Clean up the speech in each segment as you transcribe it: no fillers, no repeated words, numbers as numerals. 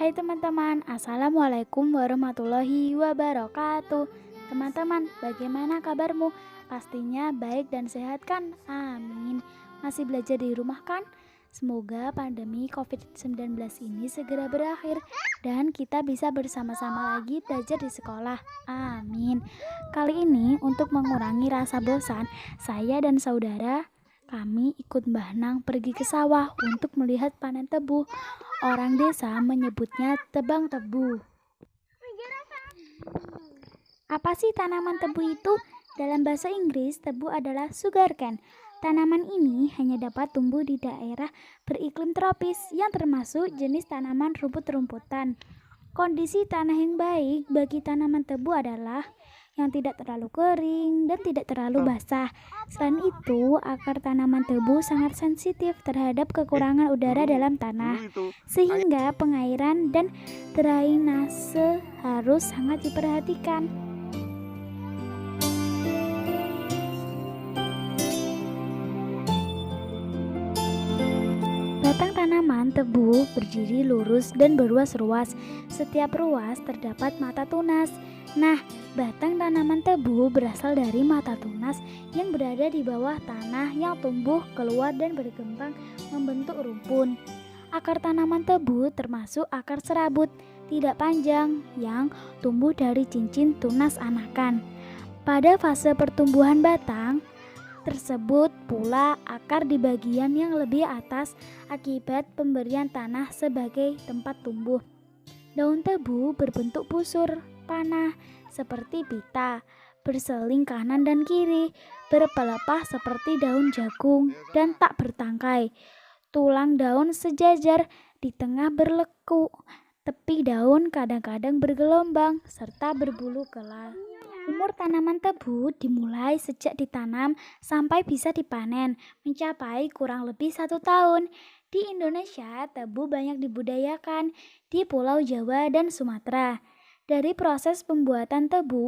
Hai teman-teman, Assalamualaikum warahmatullahi wabarakatuh. Teman-teman, bagaimana kabarmu? Pastinya baik dan sehat kan? Amin. Masih belajar di rumah kan? Semoga pandemi COVID-19 ini segera berakhir dan kita bisa bersama-sama lagi belajar di sekolah. Amin. Kali ini untuk mengurangi rasa bosan, saya dan saudara kami ikut Mbah Nang pergi ke sawah untuk melihat panen tebu. Orang desa menyebutnya tebang tebu. Apa sih tanaman tebu itu? Dalam bahasa Inggris, tebu adalah sugarcane. Tanaman ini hanya dapat tumbuh di daerah beriklim tropis yang termasuk jenis tanaman rumput-rumputan. Kondisi tanah yang baik bagi tanaman tebu adalah yang tidak terlalu kering dan tidak terlalu basah. Selain itu, akar tanaman tebu sangat sensitif terhadap kekurangan udara dalam tanah, sehingga pengairan dan drainase harus sangat diperhatikan. Batang tanaman tebu berdiri lurus dan berruas-ruas. Setiap ruas terdapat mata tunas. Nah, batang tanaman tebu berasal dari mata tunas yang berada di bawah tanah yang tumbuh keluar dan berkembang membentuk rumpun. Akar tanaman tebu termasuk akar serabut, tidak panjang, yang tumbuh dari cincin tunas anakan. Pada fase pertumbuhan batang tersebut pula akar di bagian yang lebih atas akibat pemberian tanah sebagai tempat tumbuh. Daun tebu berbentuk busur panah seperti pita, berseling kanan dan kiri, berpelepah seperti daun jagung dan tak bertangkai. Tulang daun sejajar, di tengah berlekuk. Tepi daun kadang-kadang bergelombang serta berbulu kelas. Umur tanaman tebu dimulai sejak ditanam sampai bisa dipanen, mencapai kurang lebih 1 tahun. Di Indonesia, tebu banyak dibudidayakan di Pulau Jawa dan Sumatera. Dari proses pembuatan tebu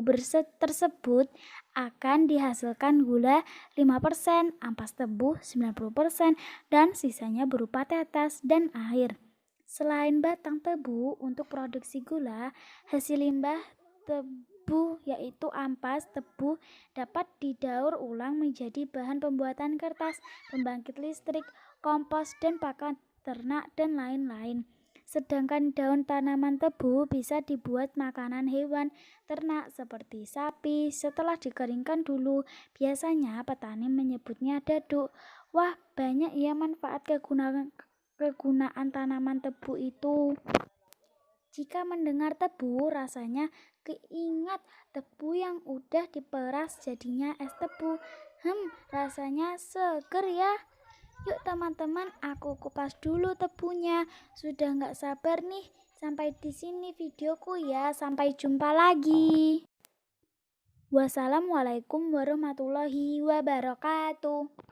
tersebut akan dihasilkan gula 5%, ampas tebu 90%, dan sisanya berupa tetes dan air. Selain batang tebu, untuk produksi gula, hasil limbah tebu yaitu ampas tebu dapat didaur ulang menjadi bahan pembuatan kertas, pembangkit listrik, kompos, dan pakan ternak dan lain-lain. Sedangkan daun tanaman tebu bisa dibuat makanan hewan ternak seperti sapi setelah dikeringkan dulu. Biasanya petani menyebutnya daduk. Wah, banyak ya manfaat kegunaan tanaman tebu itu. Jika mendengar tebu, rasanya keingat tebu yang udah diperas jadinya es tebu. Rasanya seger ya. Yuk teman-teman, aku kupas dulu tebunya. Sudah nggak sabar nih. Sampai di sini videoku ya. Sampai jumpa lagi. Wassalamualaikum warahmatullahi wabarakatuh.